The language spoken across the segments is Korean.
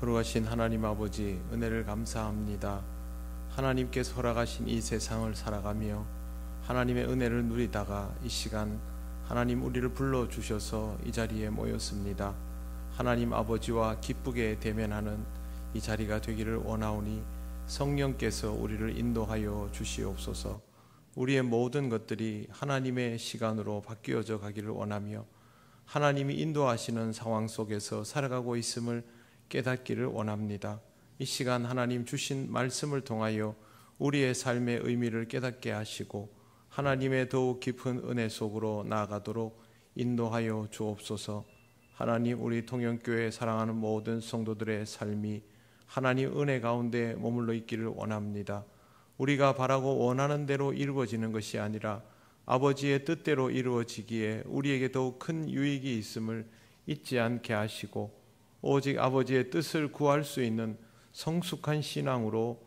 거룩하신 하나님 아버지, 은혜를 감사합니다. 하나님께서 허락하신 이 세상을 살아가며 하나님의 은혜를 누리다가 이 시간 하나님 우리를 불러주셔서 이 자리에 모였습니다. 하나님 아버지와 기쁘게 대면하는 이 자리가 되기를 원하오니 성령께서 우리를 인도하여 주시옵소서. 우리의 모든 것들이 하나님의 시간으로 바뀌어져 가기를 원하며 하나님이 인도하시는 상황 속에서 살아가고 있음을 깨닫기를 원합니다. 이 시간 하나님 주신 말씀을 통하여 우리의 삶의 의미를 깨닫게 하시고 하나님의 더욱 깊은 은혜 속으로 나아가도록 인도하여 주옵소서. 하나님, 우리 통영교회 사랑하는 모든 성도들의 삶이 하나님 은혜 가운데 머물러 있기를 원합니다. 우리가 바라고 원하는 대로 이루어지는 것이 아니라 아버지의 뜻대로 이루어지기에 우리에게 더욱 큰 유익이 있음을 잊지 않게 하시고 오직 아버지의 뜻을 구할 수 있는 성숙한 신앙으로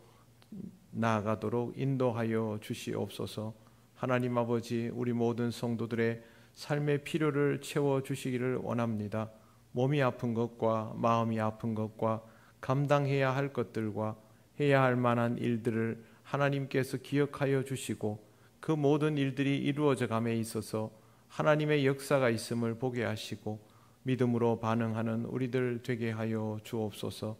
나아가도록 인도하여 주시옵소서. 하나님 아버지, 우리 모든 성도들의 삶의 필요를 채워주시기를 원합니다. 몸이 아픈 것과 마음이 아픈 것과 감당해야 할 것들과 해야 할 만한 일들을 하나님께서 기억하여 주시고 그 모든 일들이 이루어져 감에 있어서 하나님의 역사가 있음을 보게 하시고 믿음으로 반응하는 우리들 되게 하여 주옵소서.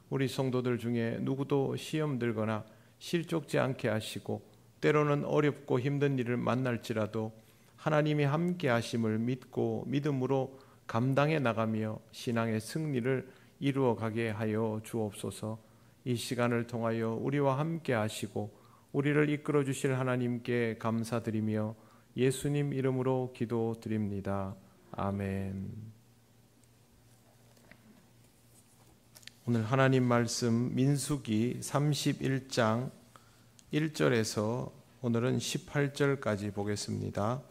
우리 성도들 중에 누구도 시험 들거나 실족지 않게 하시고 때로는 어렵고 힘든 일을 만날지라도 하나님이 함께 하심을 믿고 믿음으로 감당해 나가며 신앙의 승리를 이루어가게 하여 주옵소서. 이 시간을 통하여 우리와 함께 하시고 우리를 이끌어 주실 하나님께 감사드리며 예수님 이름으로 기도드립니다. 아멘. 오늘 하나님 말씀 민수기 31장 1절에서 오늘은 18절까지 보겠습니다.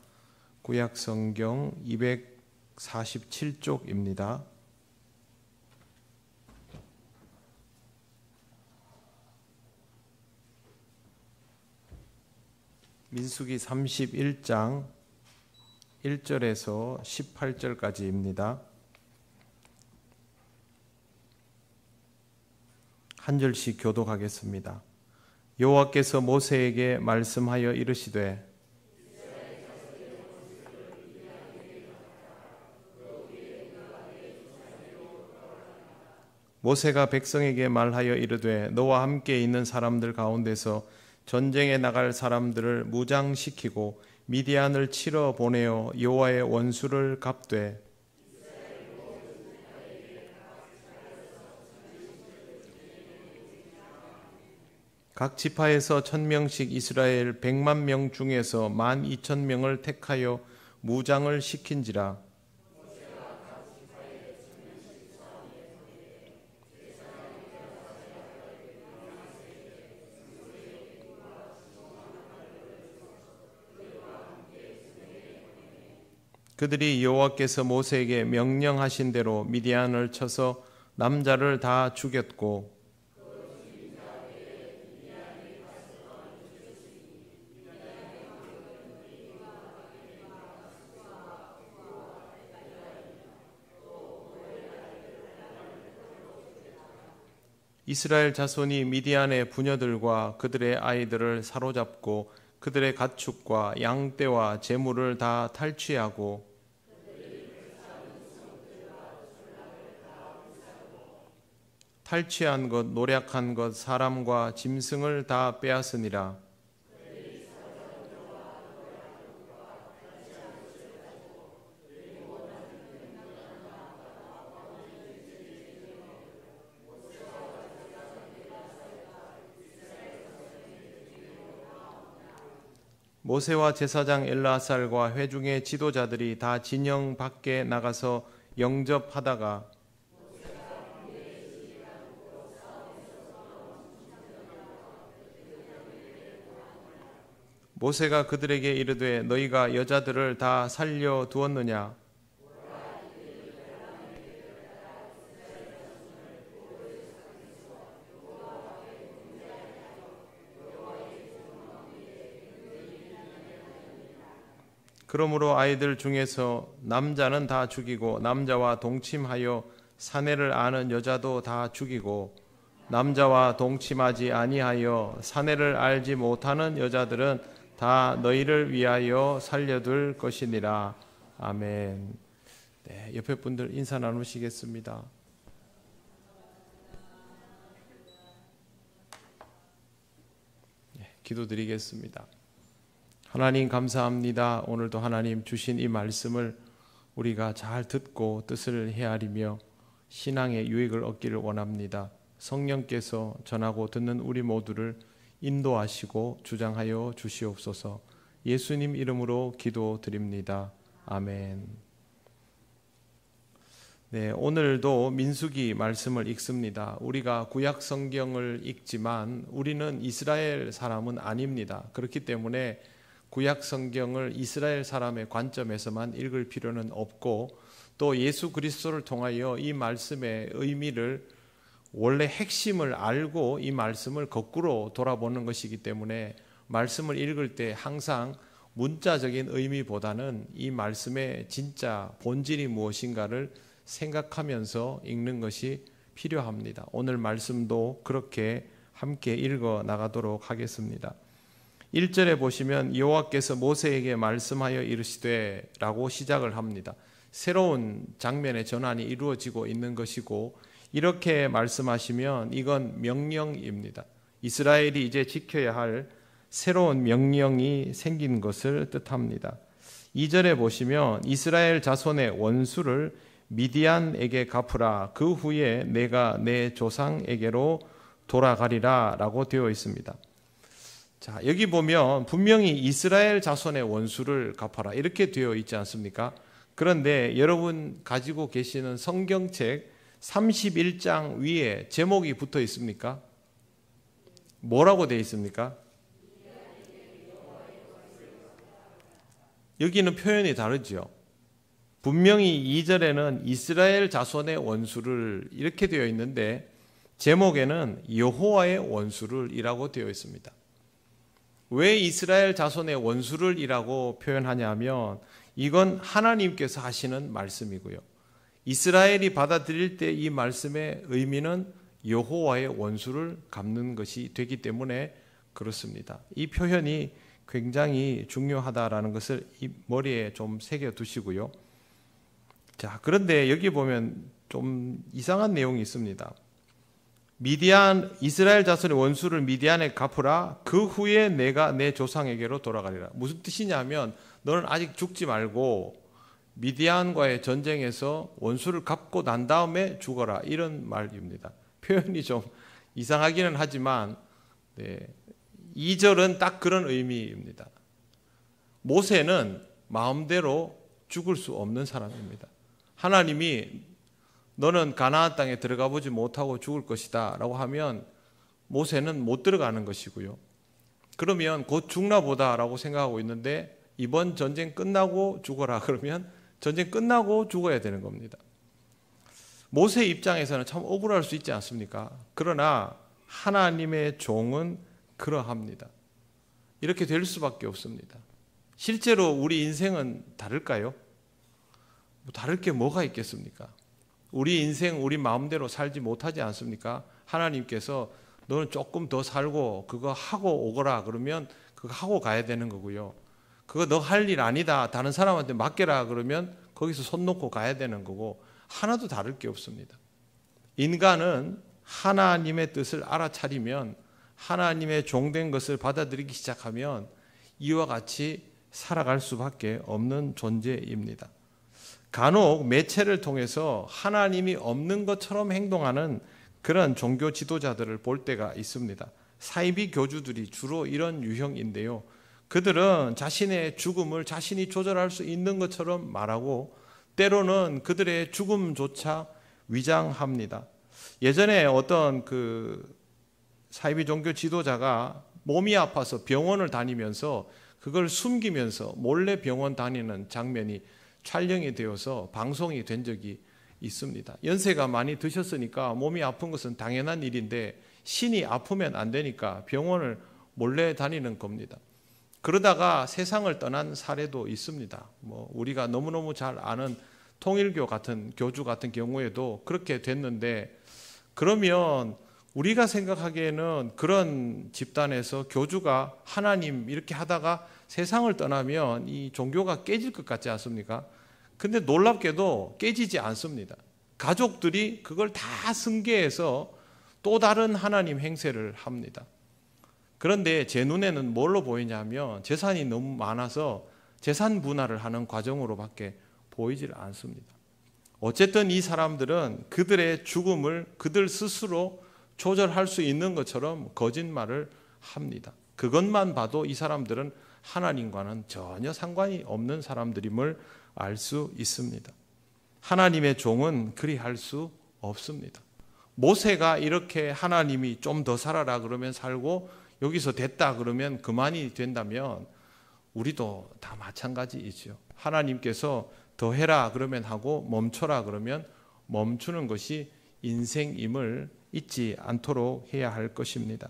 구약 성경 247쪽입니다. 민수기 31장 1절에서 18절까지입니다. 한 절씩 교독하겠습니다. 여호와께서 모세에게 말씀하여 이르시되 모세가 백성에게 말하여 이르되 너와 함께 있는 사람들 가운데서 전쟁에 나갈 사람들을 무장시키고 미디안을 치러 보내어 여호와의 원수를 갚되 각 지파에서 1000명씩 이스라엘 100만 명 중에서 12,000명을 택하여 무장을 시킨지라. 그들이 여호와께서 모세에게 명령하신 대로 미디안을 쳐서 남자를 다 죽였고 이스라엘 자손이 미디안의 부녀들과 그들의 아이들을 사로잡고 그들의 가축과 양떼와 재물을 다 탈취하고 탈취한 것, 노략한 것, 사람과 짐승을 다 빼앗으니라. 모세와 제사장 엘르아살과 회중의 지도자들이 다 진영 밖에 나가서 영접하다가 모세가 그들에게 이르되 너희가 여자들을 다 살려 두었느냐? 그러므로 아이들 중에서 남자는 다 죽이고 남자와 동침하여 사내를 아는 여자도 다 죽이고 남자와 동침하지 아니하여 사내를 알지 못하는 여자들은 다 너희를 위하여 살려둘 것이니라. 아멘. 네, 옆에 분들 인사 나누시겠습니다. 네, 기도드리겠습니다. 하나님 감사합니다. 오늘도 하나님 주신 이 말씀을 우리가 잘 듣고 뜻을 헤아리며 신앙의 유익을 얻기를 원합니다. 성령께서 전하고 듣는 우리 모두를 인도하시고 주장하여 주시옵소서. 예수님 이름으로 기도드립니다. 아멘. 네, 오늘도 민수기 말씀을 읽습니다. 우리가 구약 성경을 읽지만 우리는 이스라엘 사람은 아닙니다. 그렇기 때문에 구약 성경을 이스라엘 사람의 관점에서만 읽을 필요는 없고 또 예수 그리스도를 통하여 이 말씀의 의미를 원래 핵심을 알고 이 말씀을 거꾸로 돌아보는 것이기 때문에 말씀을 읽을 때 항상 문자적인 의미보다는 이 말씀의 진짜 본질이 무엇인가를 생각하면서 읽는 것이 필요합니다. 오늘 말씀도 그렇게 함께 읽어 나가도록 하겠습니다. 1절에 보시면 여호와께서 모세에게 말씀하여 이르시되 라고 시작을 합니다. 새로운 장면의 전환이 이루어지고 있는 것이고 이렇게 말씀하시면 이건 명령입니다. 이스라엘이 이제 지켜야 할 새로운 명령이 생긴 것을 뜻합니다. 2절에 보시면 이스라엘 자손의 원수를 미디안에게 갚으라. 그 후에 내가 내 조상에게로 돌아가리라 라고 되어 있습니다. 자, 여기 보면 분명히 이스라엘 자손의 원수를 갚아라 이렇게 되어 있지 않습니까? 그런데 여러분 가지고 계시는 성경책 31장 위에 제목이 붙어 있습니까? 뭐라고 되어 있습니까? 여기는 표현이 다르죠. 분명히 2절에는 이스라엘 자손의 원수를 이렇게 되어 있는데 제목에는 여호와의 원수를 이라고 되어 있습니다. 왜 이스라엘 자손의 원수를 이라고 표현하냐면 이건 하나님께서 하시는 말씀이고요. 이스라엘이 받아들일 때 이 말씀의 의미는 여호와의 원수를 갚는 것이 되기 때문에 그렇습니다. 이 표현이 굉장히 중요하다라는 것을 이 머리에 좀 새겨 두시고요. 자, 그런데 여기 보면 좀 이상한 내용이 있습니다. 이스라엘 자손의 원수를 미디안에 갚으라. 그 후에 내가 내 조상에게로 돌아가리라. 무슨 뜻이냐면 너는 아직 죽지 말고 미디안과의 전쟁에서 원수를 갚고 난 다음에 죽어라. 이런 말입니다. 표현이 좀 이상하기는 하지만 2절은 딱 그런 의미입니다. 모세는 마음대로 죽을 수 없는 사람입니다. 하나님이 너는 가나안 땅에 들어가 보지 못하고 죽을 것이다 라고 하면 모세는 못 들어가는 것이고요. 그러면 곧 죽나 보다 라고 생각하고 있는데 이번 전쟁 끝나고 죽어라 그러면 전쟁 끝나고 죽어야 되는 겁니다. 모세 입장에서는 참 억울할 수 있지 않습니까? 그러나 하나님의 종은 그러합니다. 이렇게 될 수밖에 없습니다. 실제로 우리 인생은 다를까요? 다를 게 뭐가 있겠습니까? 우리 인생 우리 마음대로 살지 못하지 않습니까? 하나님께서 너는 조금 더 살고 그거 하고 오거라 그러면 그거 하고 가야 되는 거고요. 그거 너 할 일 아니다. 다른 사람한테 맡겨라 그러면 거기서 손 놓고 가야 되는 거고 하나도 다를 게 없습니다. 인간은 하나님의 뜻을 알아차리면 하나님의 종된 것을 받아들이기 시작하면 이와 같이 살아갈 수밖에 없는 존재입니다. 간혹 매체를 통해서 하나님이 없는 것처럼 행동하는 그런 종교 지도자들을 볼 때가 있습니다. 사이비 교주들이 주로 이런 유형인데요. 그들은 자신의 죽음을 자신이 조절할 수 있는 것처럼 말하고 때로는 그들의 죽음조차 위장합니다. 예전에 어떤 사이비 종교 지도자가 몸이 아파서 병원을 다니면서 그걸 숨기면서 몰래 병원 다니는 장면이 촬영이 되어서 방송이 된 적이 있습니다. 연세가 많이 드셨으니까 몸이 아픈 것은 당연한 일인데 신이 아프면 안 되니까 병원을 몰래 다니는 겁니다. 그러다가 세상을 떠난 사례도 있습니다. 우리가 너무너무 잘 아는 통일교 같은 교주 같은 경우에도 그렇게 됐는데, 그러면 우리가 생각하기에는 그런 집단에서 교주가 하나님 이렇게 하다가 세상을 떠나면 이 종교가 깨질 것 같지 않습니까? 근데 놀랍게도 깨지지 않습니다. 가족들이 그걸 다 승계해서 또 다른 하나님 행세를 합니다. 그런데 제 눈에는 뭘로 보이냐면 재산이 너무 많아서 재산 분할을 하는 과정으로밖에 보이질 않습니다. 어쨌든 이 사람들은 그들의 죽음을 그들 스스로 조절할 수 있는 것처럼 거짓말을 합니다. 그것만 봐도 이 사람들은 하나님과는 전혀 상관이 없는 사람들임을 알 수 있습니다. 하나님의 종은 그리할 수 없습니다. 모세가 이렇게 하나님이 좀 더 살아라 그러면 살고 여기서 됐다 그러면 그만이 된다면 우리도 다 마찬가지이죠. 하나님께서 더 해라 그러면 하고 멈춰라 그러면 멈추는 것이 인생임을 잊지 않도록 해야 할 것입니다.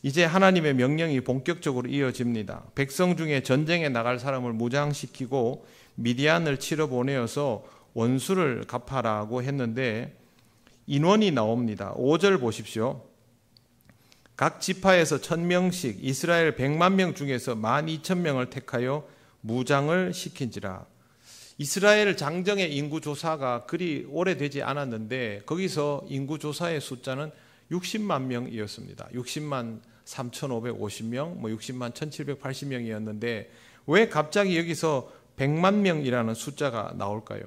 이제 하나님의 명령이 본격적으로 이어집니다. 백성 중에 전쟁에 나갈 사람을 무장시키고 미디안을 치러 보내어서 원수를 갚아라고 했는데 인원이 나옵니다. 5절 보십시오. 각 지파에서 1000명씩 이스라엘 100만 명 중에서 12,000명을 택하여 무장을 시킨지라. 이스라엘 장정의 인구조사가 그리 오래되지 않았는데 거기서 인구조사의 숫자는 60만 명이었습니다. 60만 3,550명, 60만 1,780명이었는데 왜 갑자기 여기서 100만 명이라는 숫자가 나올까요?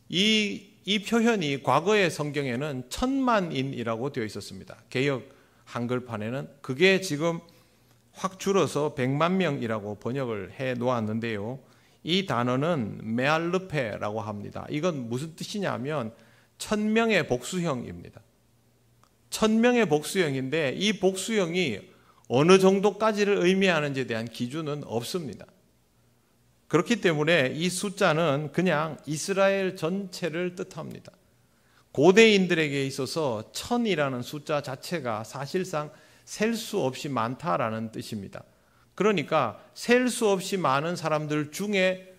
이 표현이 과거의 성경에는 1000만인이라고 되어 있었습니다. 개역 한글판에는 그게 지금 확 줄어서 100만 명이라고 번역을 해 놓았는데요. 이 단어는 메알르페라고 합니다. 이건 무슨 뜻이냐면 1000명의 복수형입니다. 1000명의 복수형인데 이 복수형이 어느 정도까지를 의미하는지에 대한 기준은 없습니다. 그렇기 때문에 이 숫자는 그냥 이스라엘 전체를 뜻합니다. 고대인들에게 있어서 1000이라는 숫자 자체가 사실상 셀 수 없이 많다라는 뜻입니다. 그러니까 셀 수 없이 많은 사람들 중에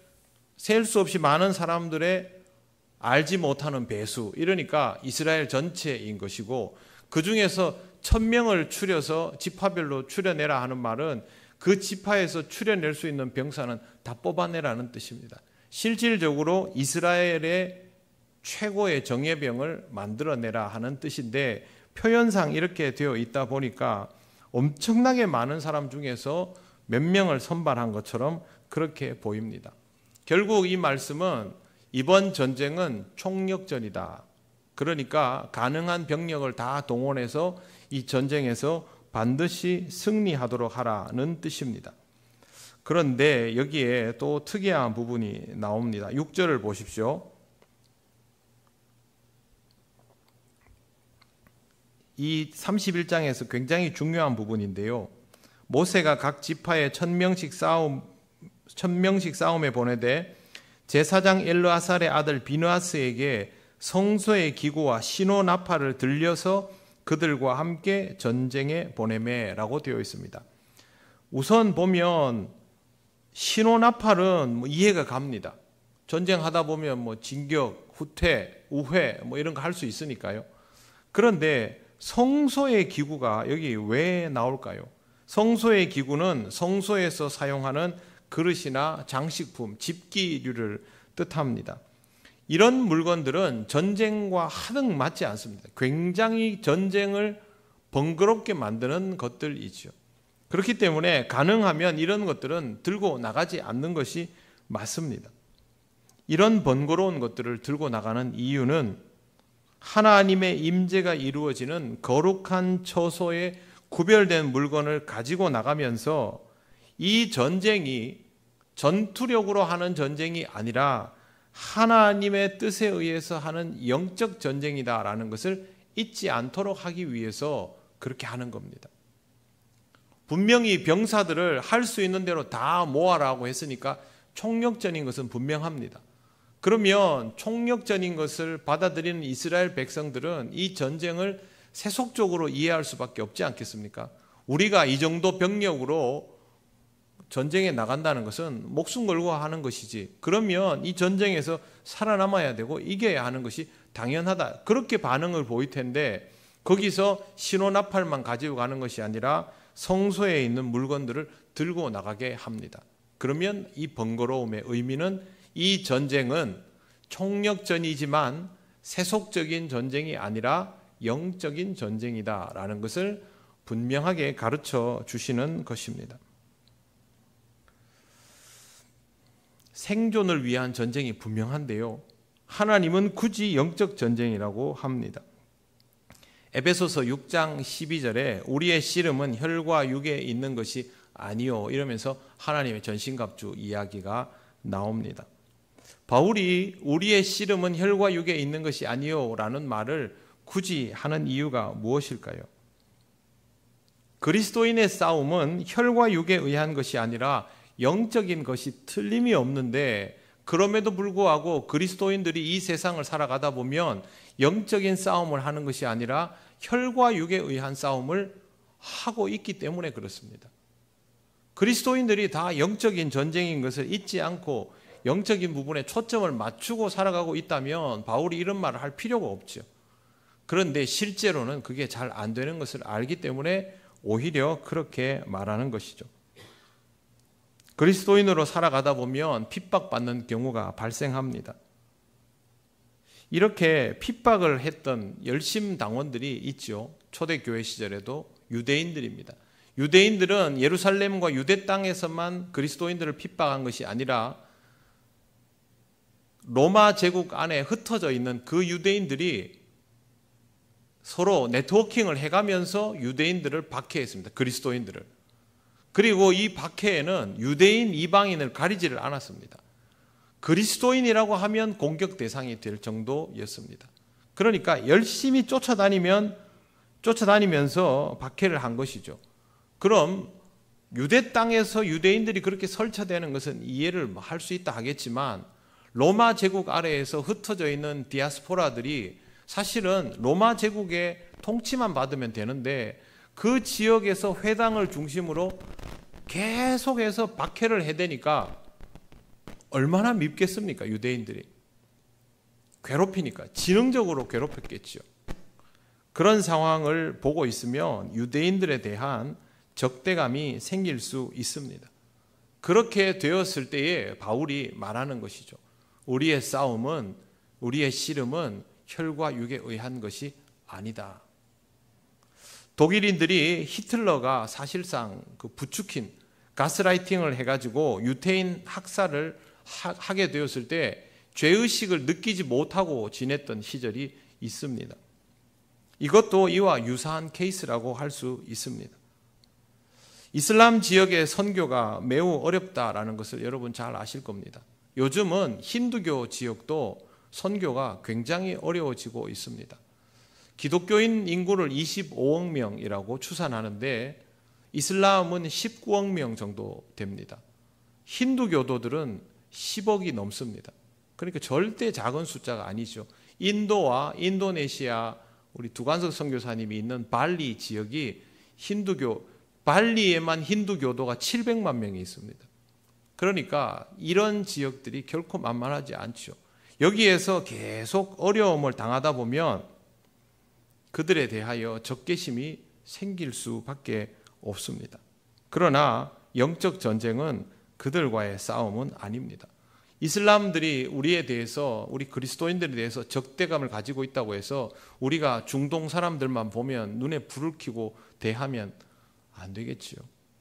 셀 수 없이 많은 사람들의 알지 못하는 배수, 이러니까 이스라엘 전체인 것이고 그 중에서 1000명을 추려서 지파별로 추려내라 하는 말은 그 지파에서 추려낼 수 있는 병사는 다 뽑아내라는 뜻입니다. 실질적으로 이스라엘의 최고의 정예병을 만들어내라 하는 뜻인데 표현상 이렇게 되어 있다 보니까 엄청나게 많은 사람 중에서 몇 명을 선발한 것처럼 그렇게 보입니다. 결국 이 말씀은 이번 전쟁은 총력전이다. 그러니까 가능한 병력을 다 동원해서 이 전쟁에서 반드시 승리하도록 하라는 뜻입니다. 그런데 여기에 또 특이한 부분이 나옵니다. 6절을 보십시오. 이 31장에서 굉장히 중요한 부분인데요. 모세가 각 지파에 1000명씩 싸움에 보내되 제사장 엘르아살의 아들 비느하스에게 성소의 기구와 신호 나팔을 들려서 그들과 함께 전쟁에 보내매라고 되어 있습니다. 우선 보면 신호 나팔은 이해가 갑니다. 전쟁하다 보면 진격, 후퇴, 우회 이런 거 할 수 있으니까요. 그런데 성소의 기구가 여기 왜 나올까요? 성소의 기구는 성소에서 사용하는 그릇이나 장식품, 집기류를 뜻합니다. 이런 물건들은 전쟁과 하등 맞지 않습니다. 굉장히 전쟁을 번거롭게 만드는 것들이죠. 그렇기 때문에 가능하면 이런 것들은 들고 나가지 않는 것이 맞습니다. 이런 번거로운 것들을 들고 나가는 이유는 하나님의 임재가 이루어지는 거룩한 처소에 구별된 물건을 가지고 나가면서 이 전쟁이 전투력으로 하는 전쟁이 아니라 하나님의 뜻에 의해서 하는 영적 전쟁이다라는 것을 잊지 않도록 하기 위해서 그렇게 하는 겁니다. 분명히 병사들을 할 수 있는 대로 다 모아라고 했으니까 총력전인 것은 분명합니다. 그러면 총력전인 것을 받아들이는 이스라엘 백성들은 이 전쟁을 세속적으로 이해할 수밖에 없지 않겠습니까? 우리가 이 정도 병력으로 전쟁에 나간다는 것은 목숨 걸고 하는 것이지, 그러면 이 전쟁에서 살아남아야 되고 이겨야 하는 것이 당연하다, 그렇게 반응을 보일 텐데, 거기서 신호나팔만 가지고 가는 것이 아니라 성소에 있는 물건들을 들고 나가게 합니다. 그러면 이 번거로움의 의미는 이 전쟁은 총력전이지만 세속적인 전쟁이 아니라 영적인 전쟁이다라는 것을 분명하게 가르쳐 주시는 것입니다. 생존을 위한 전쟁이 분명한데요, 하나님은 굳이 영적 전쟁이라고 합니다. 에베소서 6장 12절에 우리의 씨름은 혈과 육에 있는 것이 아니요, 이러면서 하나님의 전신갑주 이야기가 나옵니다. 바울이 우리의 씨름은 혈과 육에 있는 것이 아니요 라는 말을 굳이 하는 이유가 무엇일까요? 그리스도인의 싸움은 혈과 육에 의한 것이 아니라 영적인 것이 틀림이 없는데, 그럼에도 불구하고 그리스도인들이 이 세상을 살아가다 보면 영적인 싸움을 하는 것이 아니라 혈과 육에 의한 싸움을 하고 있기 때문에 그렇습니다. 그리스도인들이 다 영적인 전쟁인 것을 잊지 않고 영적인 부분에 초점을 맞추고 살아가고 있다면 바울이 이런 말을 할 필요가 없죠. 그런데 실제로는 그게 잘 안 되는 것을 알기 때문에 오히려 그렇게 말하는 것이죠. 그리스도인으로 살아가다 보면 핍박받는 경우가 발생합니다. 이렇게 핍박을 했던 열심당원들이 있죠. 초대교회 시절에도 유대인들입니다. 유대인들은 예루살렘과 유대 땅에서만 그리스도인들을 핍박한 것이 아니라 로마 제국 안에 흩어져 있는 그 유대인들이 서로 네트워킹을 해가면서 유대인들을 박해했습니다. 그리스도인들을. 그리고 이 박해에는 유대인, 이방인을 가리지를 않았습니다. 그리스도인이라고 하면 공격 대상이 될 정도였습니다. 그러니까 열심히 쫓아다니면서 박해를 한 것이죠. 그럼 유대 땅에서 유대인들이 그렇게 설쳐되는 것은 이해를 할 수 있다 하겠지만, 로마 제국 아래에서 흩어져 있는 디아스포라들이 사실은 로마 제국의 통치만 받으면 되는데 그 지역에서 회당을 중심으로 계속해서 박해를 해대니까 얼마나 밉겠습니까? 유대인들이 괴롭히니까 지능적으로 괴롭혔겠죠. 그런 상황을 보고 있으면 유대인들에 대한 적대감이 생길 수 있습니다. 그렇게 되었을 때에 바울이 말하는 것이죠. 우리의 싸움은, 우리의 씨름은 혈과 육에 의한 것이 아니다. 독일인들이 히틀러가 사실상 그 부추긴 가스라이팅을 해가지고 유태인 학살을 하게 되었을 때 죄의식을 느끼지 못하고 지냈던 시절이 있습니다. 이것도 이와 유사한 케이스라고 할 수 있습니다. 이슬람 지역의 선교가 매우 어렵다라는 것을 여러분 잘 아실 겁니다. 요즘은 힌두교 지역도 선교가 굉장히 어려워지고 있습니다. 기독교인 인구를 25억 명이라고 추산하는데 이슬람은 19억 명 정도 됩니다. 힌두교도들은 10억이 넘습니다. 그러니까 절대 작은 숫자가 아니죠. 인도와 인도네시아 우리 두관석 선교사님이 있는 발리 지역이 발리에만 힌두교도가 700만 명이 있습니다. 그러니까 이런 지역들이 결코 만만하지 않죠. 여기에서 계속 어려움을 당하다 보면 그들에 대하여 적개심이 생길 수밖에 없습니다. 그러나 영적 전쟁은 그들과의 싸움은 아닙니다. 이슬람들이 우리에 대해서, 우리 그리스도인들에 대해서 적대감을 가지고 있다고 해서 우리가 중동 사람들만 보면 눈에 불을 켜고 대하면 안 되겠지요.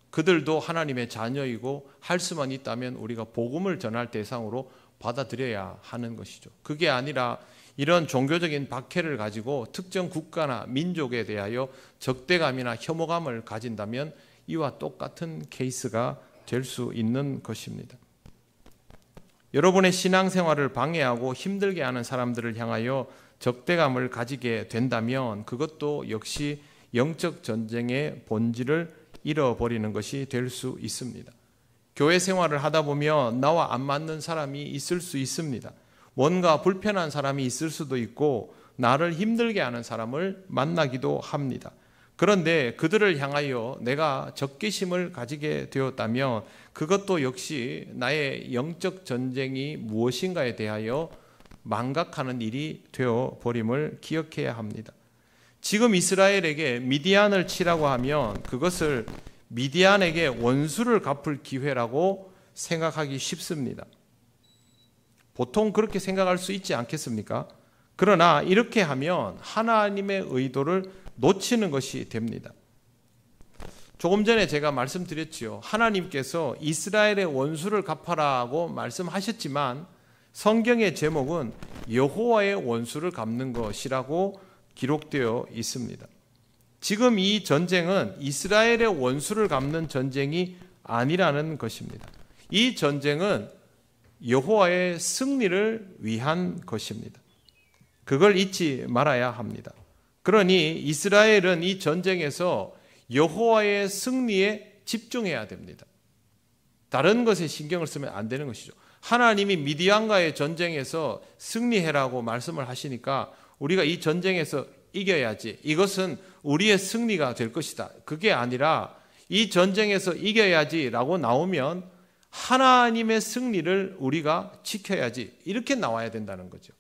그들도 하나님의 자녀이고 할 수만 있다면 우리가 복음을 전할 대상으로 받아들여야 하는 것이죠. 그게 아니라 이런 종교적인 박해를 가지고 특정 국가나 민족에 대하여 적대감이나 혐오감을 가진다면 이와 똑같은 케이스가 될 수 있는 것입니다. 여러분의 신앙생활을 방해하고 힘들게 하는 사람들을 향하여 적대감을 가지게 된다면 그것도 역시 영적 전쟁의 본질을 잃어버리는 것이 될 수 있습니다. 교회 생활을 하다 보면 나와 안 맞는 사람이 있을 수 있습니다. 뭔가 불편한 사람이 있을 수도 있고 나를 힘들게 하는 사람을 만나기도 합니다. 그런데 그들을 향하여 내가 적개심을 가지게 되었다면 그것도 역시 나의 영적 전쟁이 무엇인가에 대하여 망각하는 일이 되어버림을 기억해야 합니다. 지금 이스라엘에게 미디안을 치라고 하면 그것을 미디안에게 원수를 갚을 기회라고 생각하기 쉽습니다. 보통 그렇게 생각할 수 있지 않겠습니까? 그러나 이렇게 하면 하나님의 의도를 놓치는 것이 됩니다. 조금 전에 제가 말씀드렸지요. 하나님께서 이스라엘의 원수를 갚아라고 말씀하셨지만 성경의 제목은 여호와의 원수를 갚는 것이라고 기록되어 있습니다. 지금 이 전쟁은 이스라엘의 원수를 갚는 전쟁이 아니라는 것입니다. 이 전쟁은 여호와의 승리를 위한 것입니다. 그걸 잊지 말아야 합니다. 그러니 이스라엘은 이 전쟁에서 여호와의 승리에 집중해야 됩니다. 다른 것에 신경을 쓰면 안 되는 것이죠. 하나님이 미디안과의 전쟁에서 승리해라고 말씀을 하시니까 우리가 이 전쟁에서 이겨야지, 이것은 우리의 승리가 될 것이다, 그게 아니라 이 전쟁에서 이겨야지라고 나오면 하나님의 승리를 우리가 지켜야지, 이렇게 나와야 된다는 거죠.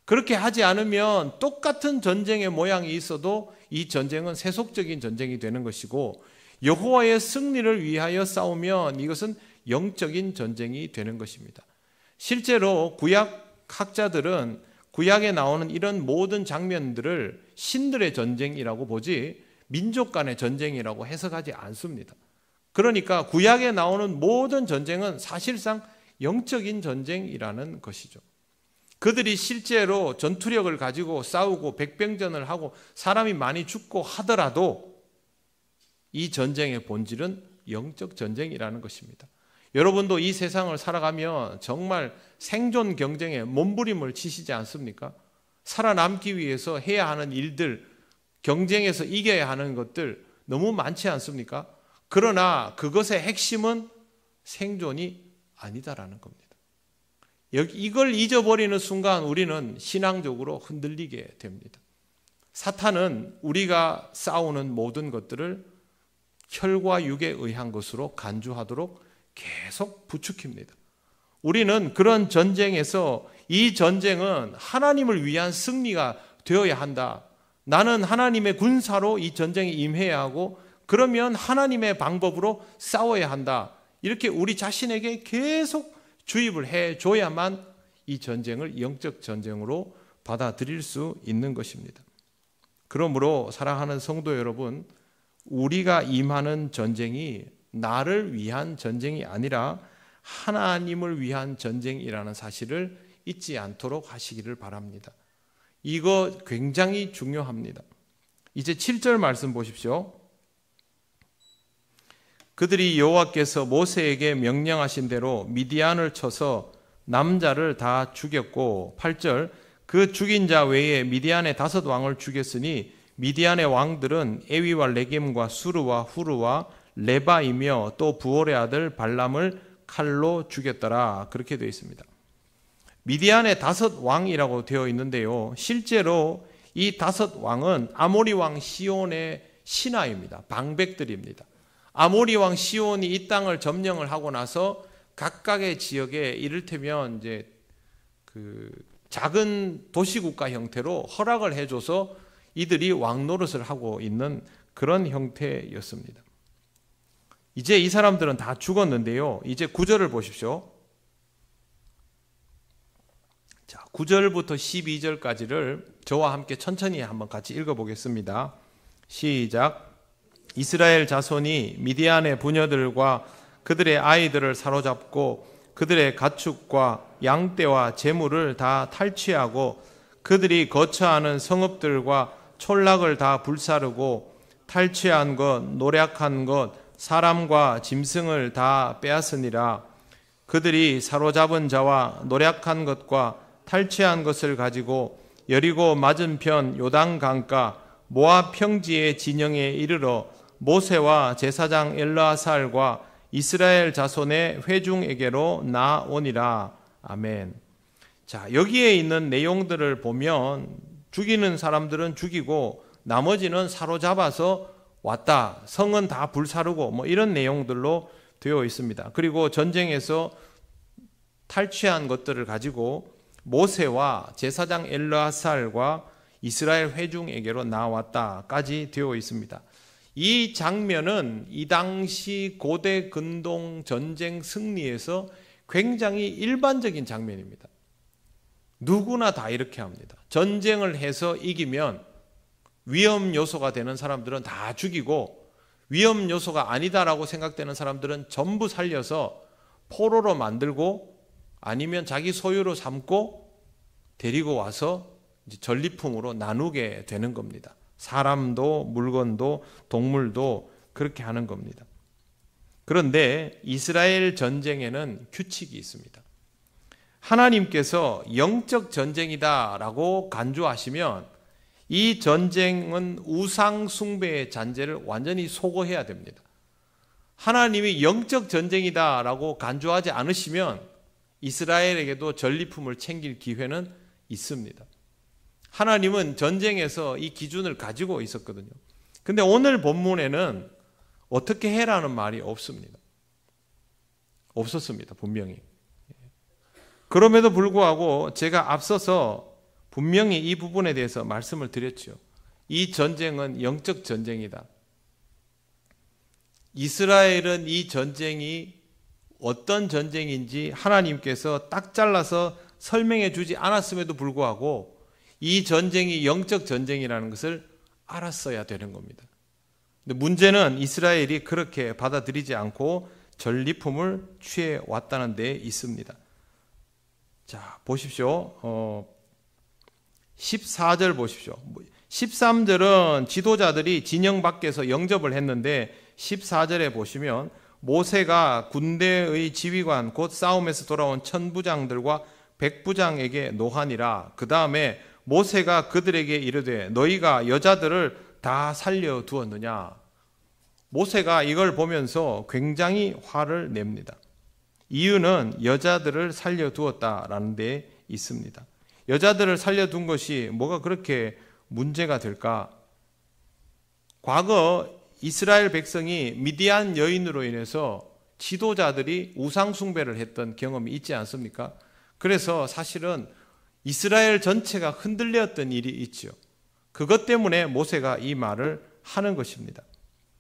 그렇게 하지 않으면 똑같은 전쟁의 모양이 있어도 이 전쟁은 세속적인 전쟁이 되는 것이고, 여호와의 승리를 위하여 싸우면 이것은 영적인 전쟁이 되는 것입니다. 실제로 구약 학자들은 구약에 나오는 이런 모든 장면들을 신들의 전쟁이라고 보지 민족 간의 전쟁이라고 해석하지 않습니다. 그러니까 구약에 나오는 모든 전쟁은 사실상 영적인 전쟁이라는 것이죠. 그들이 실제로 전투력을 가지고 싸우고 백병전을 하고 사람이 많이 죽고 하더라도 이 전쟁의 본질은 영적 전쟁이라는 것입니다. 여러분도 이 세상을 살아가면 정말 생존 경쟁에 몸부림을 치시지 않습니까? 살아남기 위해서 해야 하는 일들, 경쟁에서 이겨야 하는 것들 너무 많지 않습니까? 그러나 그것의 핵심은 생존이 아니다라는 겁니다. 이걸 잊어버리는 순간 우리는 신앙적으로 흔들리게 됩니다. 사탄은 우리가 싸우는 모든 것들을 혈과 육에 의한 것으로 간주하도록 계속 부추깁니다. 우리는 그런 전쟁에서 이 전쟁은 하나님을 위한 승리가 되어야 한다. 나는 하나님의 군사로 이 전쟁에 임해야 하고 그러면 하나님의 방법으로 싸워야 한다. 이렇게 우리 자신에게 계속 주입을 해줘야만 이 전쟁을 영적 전쟁으로 받아들일 수 있는 것입니다. 그러므로 사랑하는 성도 여러분, 우리가 임하는 전쟁이 나를 위한 전쟁이 아니라 하나님을 위한 전쟁이라는 사실을 잊지 않도록 하시기를 바랍니다. 이거 굉장히 중요합니다. 이제 7절 말씀 보십시오. 그들이 여호와께서 모세에게 명령하신 대로 미디안을 쳐서 남자를 다 죽였고, 8절 그 죽인 자 외에 미디안의 5 왕을 죽였으니 미디안의 왕들은 에위와 레겜과 수르와 후르와 레바이며 또 부올의 아들 발람을 칼로 죽였더라. 그렇게 되어 있습니다. 미디안의 5 왕이라고 되어 있는데요, 실제로 이 5 왕은 아모리 왕 시온의 신하입니다. 방백들입니다. 아모리 왕 시온이 이 땅을 점령을 하고 나서 각각의 지역에 이를테면 이제 그 작은 도시국가 형태로 허락을 해줘서 이들이 왕 노릇을 하고 있는 그런 형태였습니다. 이제 이 사람들은 다 죽었는데요, 이제 9절을 보십시오. 자, 9절부터 12절까지를 저와 함께 천천히 한번 같이 읽어보겠습니다. 시작. 이스라엘 자손이 미디안의 부녀들과 그들의 아이들을 사로잡고 그들의 가축과 양떼와 재물을 다 탈취하고 그들이 거처하는 성읍들과 촌락을 다 불사르고 탈취한 것, 노략한 것, 사람과 짐승을 다 빼앗으니라. 그들이 사로잡은 자와 노략한 것과 탈취한 것을 가지고 여리고 맞은편 요단 강가 모압 평지의 진영에 이르러 모세와 제사장 엘르아살과 이스라엘 자손의 회중에게로 나오니라. 아멘. 자, 여기에 있는 내용들을 보면 죽이는 사람들은 죽이고 나머지는 사로잡아서 왔다. 성은 다 불사르고 뭐 이런 내용들로 되어 있습니다. 그리고 전쟁에서 탈취한 것들을 가지고 모세와 제사장 엘르아살과 이스라엘 회중에게로 나왔다까지 되어 있습니다. 이 장면은 이 당시 고대 근동 전쟁 승리에서 굉장히 일반적인 장면입니다. 누구나 다 이렇게 합니다. 전쟁을 해서 이기면 위험 요소가 되는 사람들은 다 죽이고 위험 요소가 아니다라고 생각되는 사람들은 전부 살려서 포로로 만들고 아니면 자기 소유로 삼고 데리고 와서 이제 전리품으로 나누게 되는 겁니다. 사람도 물건도 동물도 그렇게 하는 겁니다. 그런데 이스라엘 전쟁에는 규칙이 있습니다. 하나님께서 영적 전쟁이다라고 간주하시면 이 전쟁은 우상 숭배의 잔재를 완전히 소거해야 됩니다. 하나님이 영적 전쟁이다라고 간주하지 않으시면 이스라엘에게도 전리품을 챙길 기회는 있습니다. 하나님은 전쟁에서 이 기준을 가지고 있었거든요. 근데 오늘 본문에는 어떻게 해라는 말이 없습니다. 없었습니다. 분명히. 그럼에도 불구하고 제가 앞서서 분명히 이 부분에 대해서 말씀을 드렸죠. 이 전쟁은 영적 전쟁이다. 이스라엘은 이 전쟁이 어떤 전쟁인지 하나님께서 딱 잘라서 설명해 주지 않았음에도 불구하고 이 전쟁이 영적 전쟁이라는 것을 알았어야 되는 겁니다. 근데 문제는 이스라엘이 그렇게 받아들이지 않고 전리품을 취해 왔다는 데 있습니다. 자, 보십시오. 14절 보십시오. 13절은 지도자들이 진영 밖에서 영접을 했는데 14절에 보시면 모세가 군대의 지휘관 곧 싸움에서 돌아온 천부장들과 백부장에게 노하니라. 그 다음에 모세가 그들에게 이르되 너희가 여자들을 다 살려두었느냐. 모세가 이걸 보면서 굉장히 화를 냅니다. 이유는 여자들을 살려두었다라는 데 있습니다. 여자들을 살려둔 것이 뭐가 그렇게 문제가 될까? 과거 이스라엘 백성이 미디안 여인으로 인해서 지도자들이 우상 숭배를 했던 경험이 있지 않습니까? 그래서 사실은 이스라엘 전체가 흔들렸던 일이 있죠. 그것 때문에 모세가 이 말을 하는 것입니다.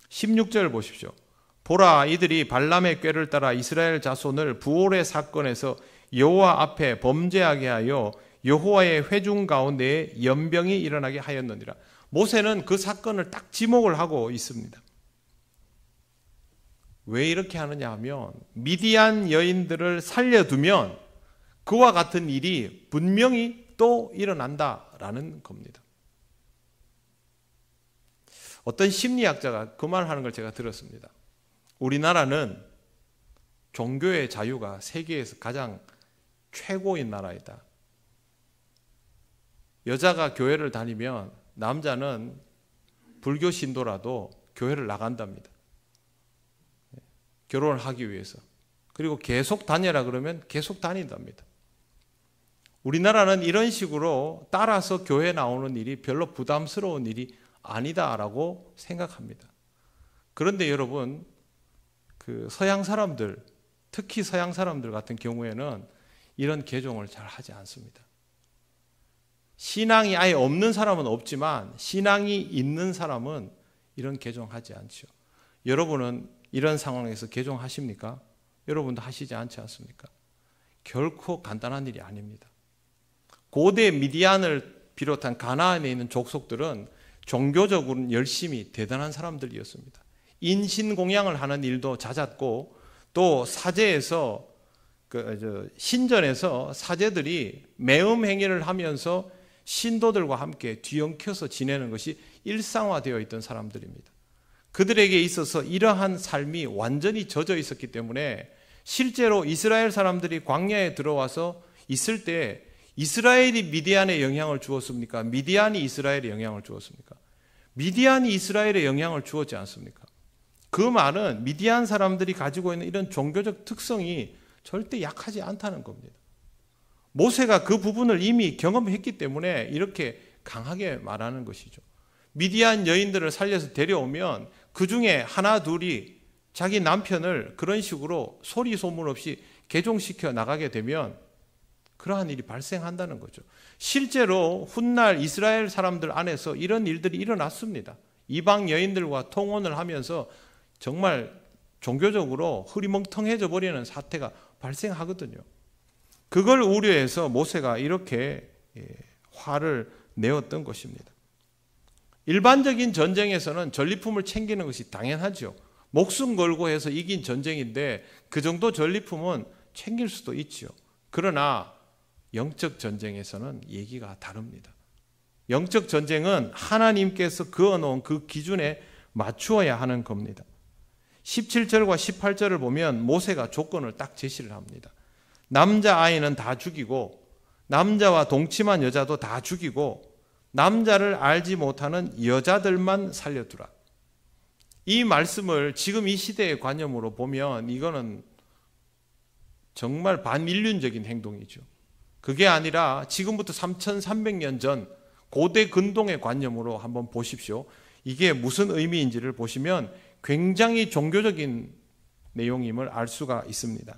16절 보십시오. 보라, 이들이 발람의 꾀를 따라 이스라엘 자손을 부올의 사건에서 여호와 앞에 범죄하게 하여 여호와의 회중 가운데에 연병이 일어나게 하였느니라. 모세는 그 사건을 딱 지목을 하고 있습니다. 왜 이렇게 하느냐 하면 미디안 여인들을 살려두면 그와 같은 일이 분명히 또 일어난다라는 겁니다. 어떤 심리학자가 그 말을 하는 걸 제가 들었습니다. 우리나라는 종교의 자유가 세계에서 가장 최고인 나라이다. 여자가 교회를 다니면 남자는 불교 신도라도 교회를 나간답니다. 결혼을 하기 위해서. 그리고 계속 다녀라 그러면 계속 다닌답니다. 우리나라는 이런 식으로 따라서 교회 나오는 일이 별로 부담스러운 일이 아니다라고 생각합니다. 그런데 여러분, 그 서양 사람들, 특히 서양 사람들 같은 경우에는 이런 개종을 잘 하지 않습니다. 신앙이 아예 없는 사람은 없지만 신앙이 있는 사람은 이런 개종하지 않죠. 여러분은 이런 상황에서 개종하십니까? 여러분도 하시지 않지 않습니까? 결코 간단한 일이 아닙니다. 고대 미디안을 비롯한 가나안에 있는 족속들은 종교적으로는 열심히 대단한 사람들이었습니다. 인신공양을 하는 일도 잦았고 또 사제에서 신전에서 사제들이 매음 행위를 하면서 신도들과 함께 뒤엉켜서 지내는 것이 일상화되어 있던 사람들입니다. 그들에게 있어서 이러한 삶이 완전히 젖어 있었기 때문에 실제로 이스라엘 사람들이 광야에 들어와서 있을 때 이스라엘이 미디안에 영향을 주었습니까? 미디안이 이스라엘에 영향을 주었습니까? 미디안이 이스라엘에 영향을 주었지 않습니까? 그 말은 미디안 사람들이 가지고 있는 이런 종교적 특성이 절대 약하지 않다는 겁니다. 모세가 그 부분을 이미 경험했기 때문에 이렇게 강하게 말하는 것이죠. 미디안 여인들을 살려서 데려오면 그 중에 하나 둘이 자기 남편을 그런 식으로 소리 소문 없이 개종시켜 나가게 되면 그러한 일이 발생한다는 거죠. 실제로 훗날 이스라엘 사람들 안에서 이런 일들이 일어났습니다. 이방 여인들과 통혼을 하면서 정말 종교적으로 흐리멍텅해져 버리는 사태가 발생하거든요. 그걸 우려해서 모세가 이렇게 화를 내었던 것입니다. 일반적인 전쟁에서는 전리품을 챙기는 것이 당연하죠. 목숨 걸고 해서 이긴 전쟁인데 그 정도 전리품은 챙길 수도 있죠. 그러나 영적 전쟁에서는 얘기가 다릅니다. 영적 전쟁은 하나님께서 그어놓은 그 기준에 맞추어야 하는 겁니다. 17절과 18절을 보면 모세가 조건을 딱 제시를 합니다. 남자아이는 다 죽이고 남자와 동침한 여자도 다 죽이고 남자를 알지 못하는 여자들만 살려두라. 이 말씀을 지금 이 시대의 관념으로 보면 이거는 정말 반인륜적인 행동이죠. 그게 아니라 지금부터 3300년 전 고대 근동의 관념으로 한번 보십시오. 이게 무슨 의미인지를 보시면 굉장히 종교적인 내용임을 알 수가 있습니다.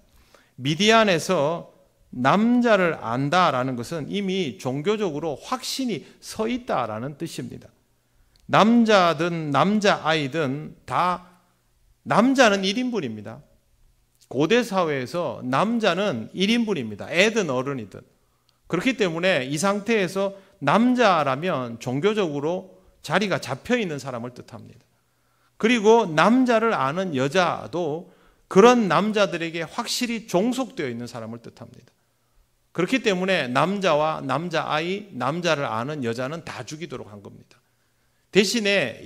미디안에서 남자를 안다라는 것은 이미 종교적으로 확신이 서 있다라는 뜻입니다. 남자든 남자아이든 다 남자는 1인분입니다. 고대 사회에서 남자는 1인분입니다. 애든 어른이든. 그렇기 때문에 이 상태에서 남자라면 종교적으로 자리가 잡혀있는 사람을 뜻합니다. 그리고 남자를 아는 여자도 그런 남자들에게 확실히 종속되어 있는 사람을 뜻합니다. 그렇기 때문에 남자와 남자아이, 남자를 아는 여자는 다 죽이도록 한 겁니다. 대신에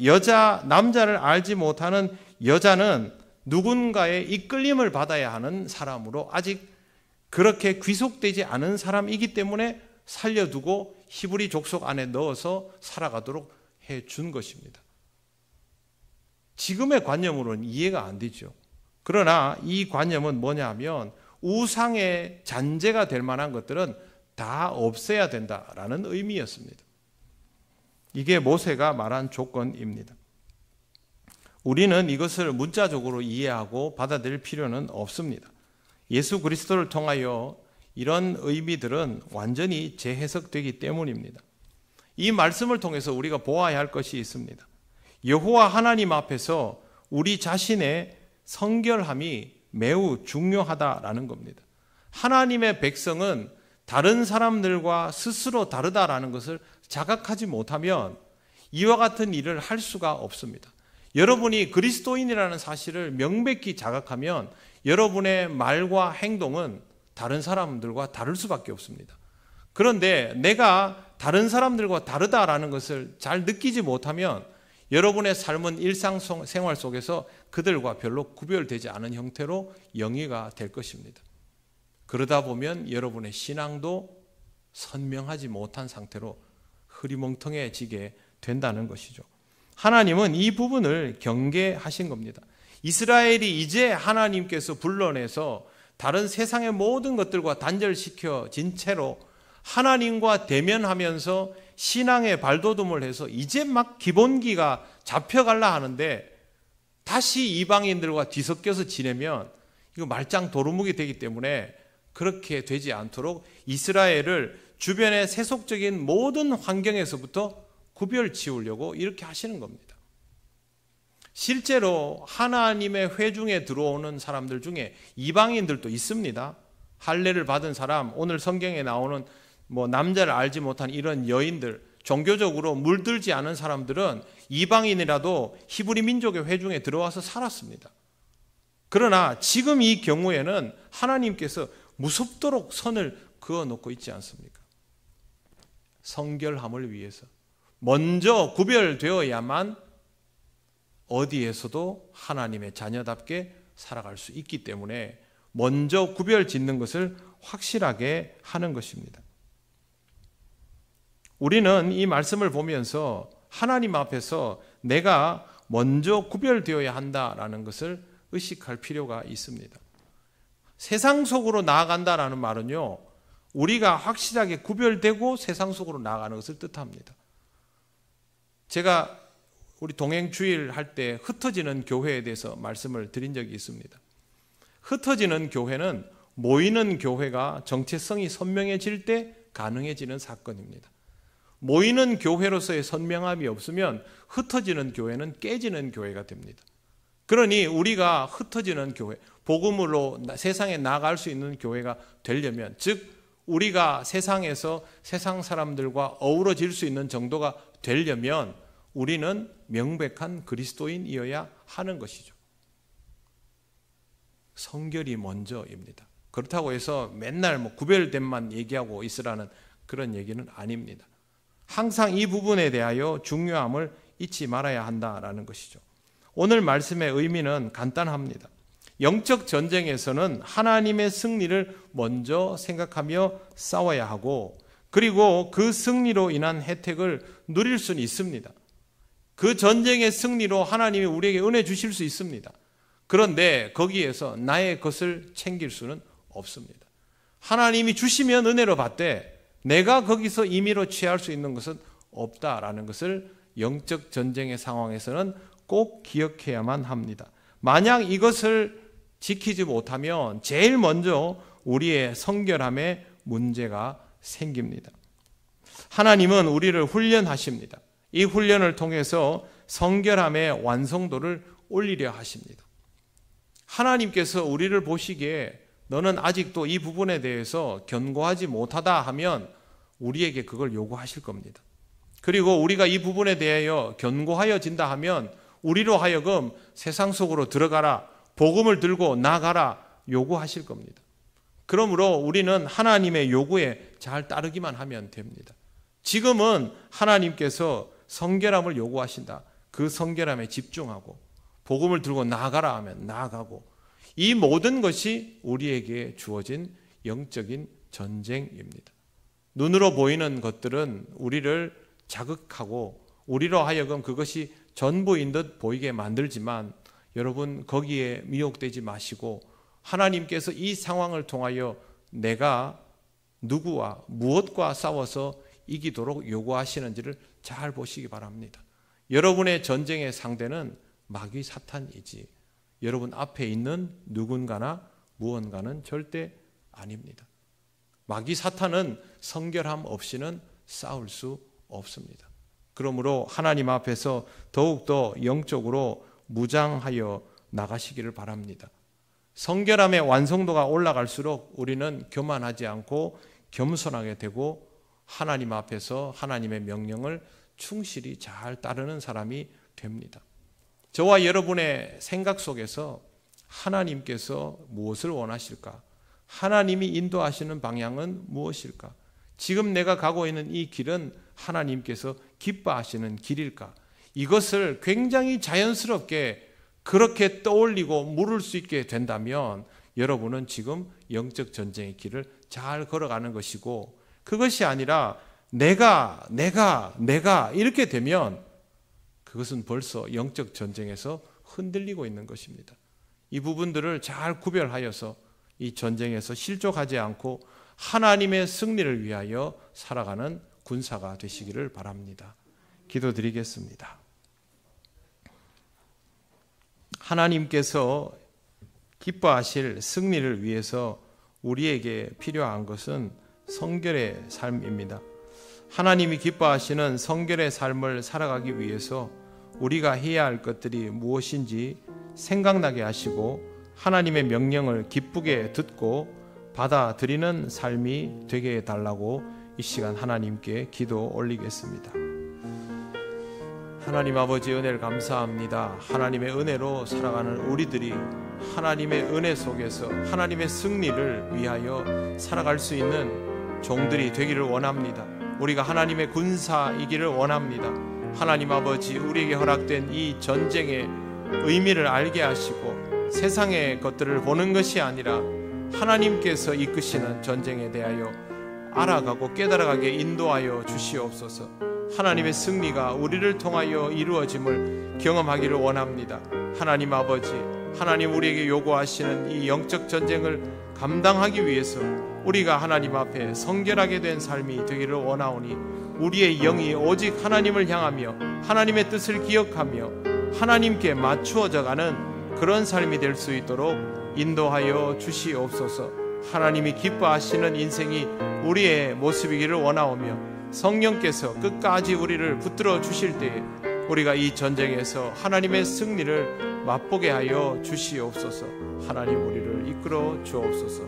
남자를 알지 못하는 여자는 누군가의 이끌림을 받아야 하는 사람으로 아직 그렇게 귀속되지 않은 사람이기 때문에 살려두고 히브리 족속 안에 넣어서 살아가도록 해준 것입니다. 지금의 관념으로는 이해가 안 되죠. 그러나 이 관념은 뭐냐 하면 우상의 잔재가 될 만한 것들은 다 없애야 된다라는 의미였습니다. 이게 모세가 말한 조건입니다. 우리는 이것을 문자적으로 이해하고 받아들일 필요는 없습니다. 예수 그리스도를 통하여 이런 의미들은 완전히 재해석되기 때문입니다. 이 말씀을 통해서 우리가 보아야 할 것이 있습니다. 여호와 하나님 앞에서 우리 자신의 성결함이 매우 중요하다라는 겁니다. 하나님의 백성은 다른 사람들과 스스로 다르다라는 것을 자각하지 못하면 이와 같은 일을 할 수가 없습니다. 여러분이 그리스도인이라는 사실을 명백히 자각하면 여러분의 말과 행동은 다른 사람들과 다를 수밖에 없습니다. 그런데 내가 다른 사람들과 다르다라는 것을 잘 느끼지 못하면 여러분의 삶은 일상생활 속에서 그들과 별로 구별되지 않은 형태로 영위가 될 것입니다. 그러다 보면 여러분의 신앙도 선명하지 못한 상태로 흐리멍텅해지게 된다는 것이죠. 하나님은 이 부분을 경계하신 겁니다. 이스라엘이 이제 하나님께서 불러내서 다른 세상의 모든 것들과 단절시켜진 채로 하나님과 대면하면서 신앙의 발돋움을 해서 이제 막 기본기가 잡혀갈라 하는데 다시 이방인들과 뒤섞여서 지내면 이거 말짱 도루묵이 되기 때문에 그렇게 되지 않도록 이스라엘을 주변의 세속적인 모든 환경에서부터 구별 지우려고 이렇게 하시는 겁니다. 실제로 하나님의 회중에 들어오는 사람들 중에 이방인들도 있습니다. 할례를 받은 사람, 오늘 성경에 나오는 남자를 알지 못한 이런 여인들, 종교적으로 물들지 않은 사람들은 이방인이라도 히브리 민족의 회중에 들어와서 살았습니다. 그러나 지금 이 경우에는 하나님께서 무섭도록 선을 그어놓고 있지 않습니까? 성결함을 위해서 먼저 구별되어야만 어디에서도 하나님의 자녀답게 살아갈 수 있기 때문에 먼저 구별 짓는 것을 확실하게 하는 것입니다. 우리는 이 말씀을 보면서 하나님 앞에서 내가 먼저 구별되어야 한다라는 것을 의식할 필요가 있습니다. 세상 속으로 나아간다라는 말은요, 우리가 확실하게 구별되고 세상 속으로 나아가는 것을 뜻합니다. 제가 우리 동행주일 할 때 흩어지는 교회에 대해서 말씀을 드린 적이 있습니다. 흩어지는 교회는 모이는 교회가 정체성이 선명해질 때 가능해지는 사건입니다. 모이는 교회로서의 선명함이 없으면 흩어지는 교회는 깨지는 교회가 됩니다. 그러니 우리가 흩어지는 교회, 복음으로 세상에 나아갈 수 있는 교회가 되려면, 즉 우리가 세상에서 세상 사람들과 어우러질 수 있는 정도가 되려면 우리는 명백한 그리스도인이어야 하는 것이죠. 성결이 먼저입니다. 그렇다고 해서 맨날 구별됨만 얘기하고 있으라는 그런 얘기는 아닙니다. 항상 이 부분에 대하여 중요함을 잊지 말아야 한다라는 것이죠. 오늘 말씀의 의미는 간단합니다. 영적 전쟁에서는 하나님의 승리를 먼저 생각하며 싸워야 하고, 그리고 그 승리로 인한 혜택을 누릴 수는 있습니다. 그 전쟁의 승리로 하나님이 우리에게 은혜 주실 수 있습니다. 그런데 거기에서 나의 것을 챙길 수는 없습니다. 하나님이 주시면 은혜로 받되 내가 거기서 임의로 취할 수 있는 것은 없다라는 것을 영적 전쟁의 상황에서는 꼭 기억해야만 합니다. 만약 이것을 지키지 못하면 제일 먼저 우리의 성결함에 문제가 생깁니다. 하나님은 우리를 훈련하십니다. 이 훈련을 통해서 성결함의 완성도를 올리려 하십니다. 하나님께서 우리를 보시기에 너는 아직도 이 부분에 대해서 견고하지 못하다 하면 우리에게 그걸 요구하실 겁니다. 그리고 우리가 이 부분에 대하여 견고하여진다 하면 우리로 하여금 세상 속으로 들어가라, 복음을 들고 나가라 요구하실 겁니다. 그러므로 우리는 하나님의 요구에 잘 따르기만 하면 됩니다. 지금은 하나님께서 성결함을 요구하신다. 그 성결함에 집중하고 복음을 들고 나가라 하면 나아가고, 이 모든 것이 우리에게 주어진 영적인 전쟁입니다. 눈으로 보이는 것들은 우리를 자극하고 우리로 하여금 그것이 전부인 듯 보이게 만들지만, 여러분 거기에 미혹되지 마시고 하나님께서 이 상황을 통하여 내가 누구와 무엇과 싸워서 이기도록 요구하시는지를 잘 보시기 바랍니다. 여러분의 전쟁의 상대는 마귀 사탄이지 여러분 앞에 있는 누군가나 무언가는 절대 아닙니다. 마귀 사탄은 성결함 없이는 싸울 수 없습니다. 그러므로 하나님 앞에서 더욱더 영적으로 무장하여 나가시기를 바랍니다. 성결함의 완성도가 올라갈수록 우리는 교만하지 않고 겸손하게 되고 하나님 앞에서 하나님의 명령을 충실히 잘 따르는 사람이 됩니다. 저와 여러분의 생각 속에서 하나님께서 무엇을 원하실까? 하나님이 인도하시는 방향은 무엇일까? 지금 내가 가고 있는 이 길은 하나님께서 기뻐하시는 길일까? 이것을 굉장히 자연스럽게 그렇게 떠올리고 물을 수 있게 된다면 여러분은 지금 영적 전쟁의 길을 잘 걸어가는 것이고, 그것이 아니라 내가 이렇게 되면 그것은 벌써 영적 전쟁에서 흔들리고 있는 것입니다. 이 부분들을 잘 구별하여서 이 전쟁에서 실족하지 않고 하나님의 승리를 위하여 살아가는 군사가 되시기를 바랍니다. 기도드리겠습니다. 하나님께서 기뻐하실 승리를 위해서 우리에게 필요한 것은 성결의 삶입니다. 하나님이 기뻐하시는 성결의 삶을 살아가기 위해서 우리가 해야 할 것들이 무엇인지 생각나게 하시고 하나님의 명령을 기쁘게 듣고 받아들이는 삶이 되게 해달라고 이 시간 하나님께 기도 올리겠습니다. 하나님 아버지, 은혜를 감사합니다. 하나님의 은혜로 살아가는 우리들이 하나님의 은혜 속에서 하나님의 승리를 위하여 살아갈 수 있는 종들이 되기를 원합니다. 우리가 하나님의 군사이기를 원합니다. 하나님 아버지, 우리에게 허락된 이 전쟁의 의미를 알게 하시고 세상의 것들을 보는 것이 아니라 하나님께서 이끄시는 전쟁에 대하여 알아가고 깨달아가게 인도하여 주시옵소서. 하나님의 승리가 우리를 통하여 이루어짐을 경험하기를 원합니다. 하나님 아버지, 하나님 우리에게 요구하시는 이 영적 전쟁을 감당하기 위해서 우리가 하나님 앞에 성결하게 된 삶이 되기를 원하오니 우리의 영이 오직 하나님을 향하며 하나님의 뜻을 기억하며 하나님께 맞추어져가는 그런 삶이 될 수 있도록 인도하여 주시옵소서. 하나님이 기뻐하시는 인생이 우리의 모습이기를 원하오며 성령께서 끝까지 우리를 붙들어 주실 때에 우리가 이 전쟁에서 하나님의 승리를 맛보게 하여 주시옵소서. 하나님 우리를 이끌어 주옵소서.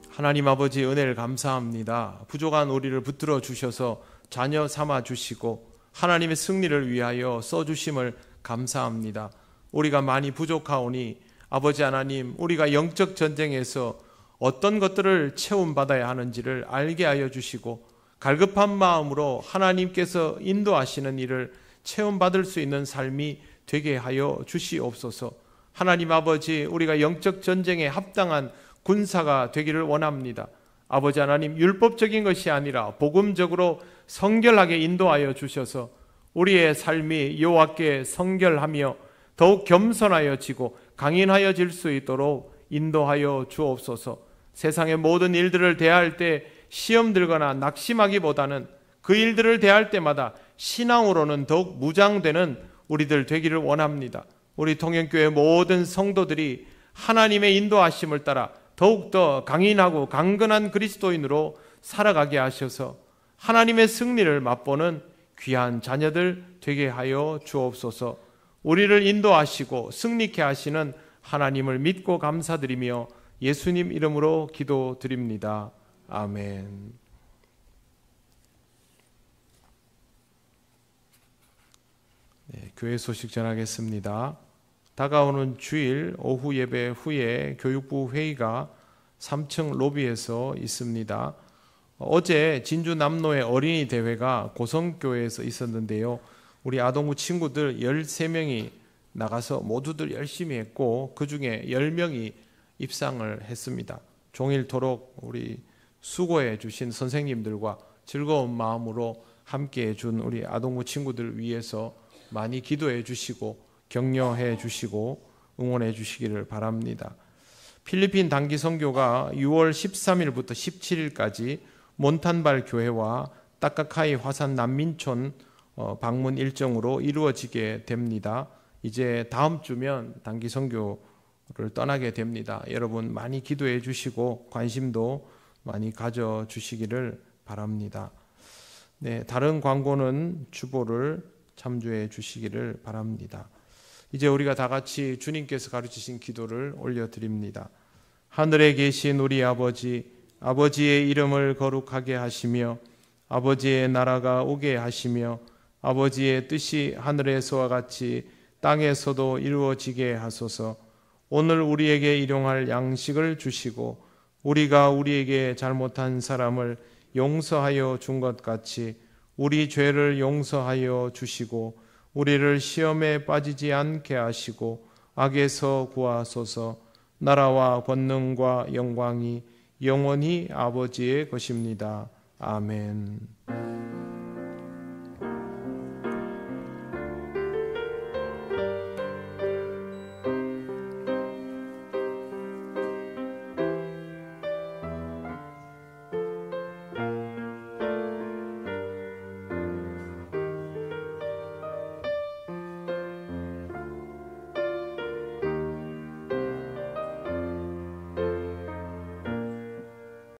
하나님 아버지 은혜를 감사합니다. 부족한 우리를 붙들어 주셔서 자녀 삼아 주시고 하나님의 승리를 위하여 써주심을 감사합니다. 우리가 많이 부족하오니 아버지 하나님, 우리가 영적 전쟁에서 어떤 것들을 체험받아야 하는지를 알게 하여 주시고 갈급한 마음으로 하나님께서 인도하시는 일을 체험받을 수 있는 삶이 되게 하여 주시옵소서. 하나님 아버지, 우리가 영적 전쟁에 합당한 군사가 되기를 원합니다. 아버지 하나님, 율법적인 것이 아니라 복음적으로 성결하게 인도하여 주셔서 우리의 삶이 여호와께 성결하며 더욱 겸손하여지고 강인하여질 수 있도록 인도하여 주옵소서. 세상의 모든 일들을 대할 때 시험 들거나 낙심하기보다는 그 일들을 대할 때마다 신앙으로는 더욱 무장되는 우리들 되기를 원합니다. 우리 통영교회 모든 성도들이 하나님의 인도하심을 따라 더욱더 강인하고 강건한 그리스도인으로 살아가게 하셔서 하나님의 승리를 맛보는 귀한 자녀들 되게 하여 주옵소서. 우리를 인도하시고 승리케 하시는 하나님을 믿고 감사드리며 예수님 이름으로 기도드립니다. 아멘. 네, 교회 소식 전하겠습니다. 다가오는 주일 오후 예배 후에 교육부 회의가 3층 로비에서 있습니다. 어제 진주 남로의 어린이 대회가 고성교회에서 있었는데요. 우리 아동부 친구들 13명이 나가서 모두들 열심히 했고 그 중에 10명이 입상을 했습니다. 종일토록 우리 수고해 주신 선생님들과 즐거운 마음으로 함께 해준 우리 아동부 친구들 위해서 많이 기도해 주시고 격려해 주시고 응원해 주시기를 바랍니다. 필리핀 단기 선교가 6월 13일부터 17일까지 몬탄발 교회와 따까카이 화산 난민촌 방문 일정으로 이루어지게 됩니다. 이제 다음 주면 단기 선교를 떠나게 됩니다. 여러분 많이 기도해 주시고 관심도 많이 가져 주시기를 바랍니다. 네, 다른 광고는 주보를 참조해 주시기를 바랍니다. 이제 우리가 다 같이 주님께서 가르치신 기도를 올려드립니다. 하늘에 계신 우리 아버지, 아버지의 이름을 거룩하게 하시며 아버지의 나라가 오게 하시며 아버지의 뜻이 하늘에서와 같이 땅에서도 이루어지게 하소서. 오늘 우리에게 일용할 양식을 주시고 우리가 우리에게 잘못한 사람을 용서하여 준 것 같이 우리 죄를 용서하여 주시고 우리를 시험에 빠지지 않게 하시고 악에서 구하소서. 나라와 권능과 영광이 영원히 아버지의 것입니다. 아멘.